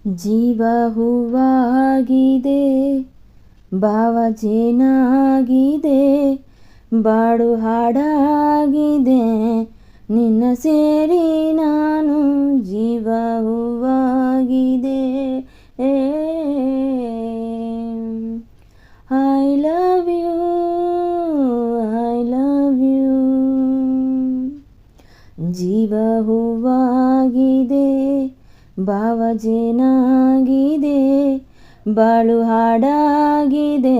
ಜೀವ ಹೂವಾಗಿದೆ, ಭಾವ ಜೇನಾಗಿದೆ, ಬಾಡು ಹಾಡಾಗಿದೆ, ನಿನ್ನ ಸೇರಿ ನಾನು ಜೀವ ಹೂವಾಗಿದೆ. I love you, I love you. ಜೀವ ಹೂವಾಗಿದೆ, ಭಾವ ಜೇನಾಗಿದೆ, ಬಾಳು ಹಾಡಾಗಿದೆ,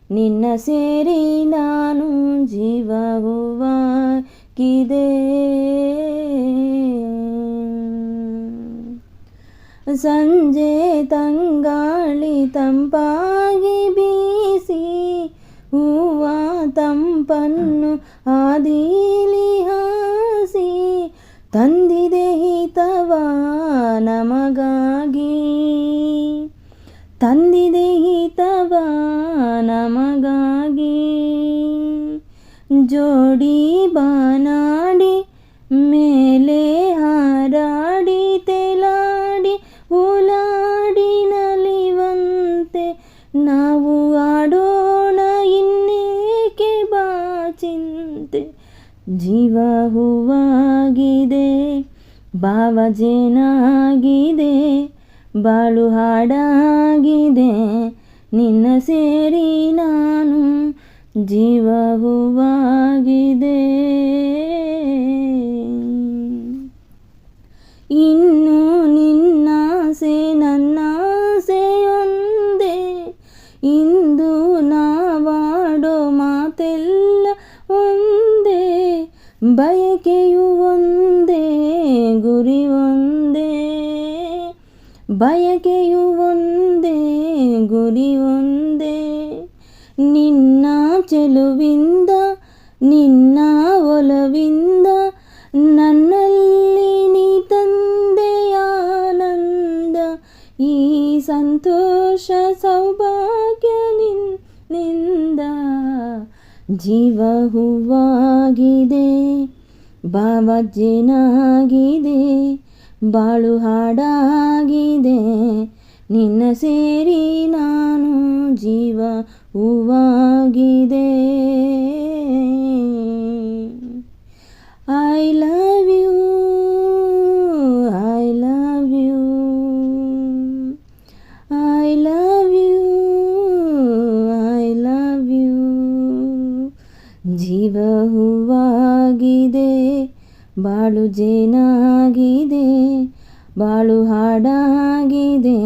ನಿನ್ನ ಸೇರಿ ನಾನು ಜೀವ ಹೂವಾಗಿದೆ. ಸಂಜೆ ತಂಗಾಳಿ ತಂಪಾಗಿ ಬೀಸಿ, ಹೂವ ತಂಪನ್ನು ಆದೀಲಿ ಹಾಸಿ, ತಂದಿದೆ ಹಿತವ ನಮಗಾಗಿ, ತಂದಿದೆ ಹಿತವ ನಮಗಾಗಿ. ಜೋಡಿ ಬಾನಾಡಿ ಮೇಲೆ ಹಾರಾಡಿ ತೇಲಾಡಿ ಓಲಾಡಿ ನಲಿವಂತೆ, ನಾವು ಆಡೋಣ ಇನ್ನೇಕೆ ಬಾಚಿಂತೆ. ಜೀವ ಹೂವಾಗಿದೆ, ಭಾವ ಜೇನಾಗಿದೆ, ಬಾಳು ಹಾಡಾಗಿದೆ, ನಿನ್ನ ಸೇರಿ ನಾನು ಜೀವ ಹೂವಾಗಿದೆ. ಇನ್ನು ನಿನ್ನಾಸೆ ನನ್ನಾಸೆಯೊಂದೇ, ಇಂದು ನಾವಾಡೋ ಮಾತೆಲ್ಲ ಒಂದೇ, ಬಯಕೆಯು ಒಂದೇ ಗುರಿ ಒಂದೇ, ಬಯಕೆಯು ಒಂದೇ ಗುರಿ ಒಂದೇ. ನಿನ್ನ ಚೆಲುವಿಂದ ನಿನ್ನ ಒಲವಿಂದ ನನ್ನಲ್ಲಿ ನೀ ತಂದೆಯಾನಂದ, ಈ ಸಂತೋಷ ಸೌಭಾಗ್ಯ ನಿನ್ನಿಂದ. ಜೀವ ಹೂವಾಗಿದೆ, ಭಾವ ಜೇನಾಗಿದೆ, ಬಾಳು ಹಾಡಾಗಿದೆ, ನಿನ್ನ ಸೇರಿ ನಾನು ಜೀವ ಹೂವಾಗಿದೆ. I love you, I love you, I love you, I love you. ಜೀವ ಹೂವಾಗಿದೆ, ಬಾಳು ಜೇನಾಗಿದೆ, ಬಾಳು ಹಾಡಾಗಿದೆ,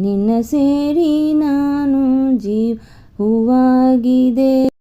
ನಿನ್ನ ಸೇರಿ ನಾನು ಜೀವ ಹೂವಾಗಿದೆ.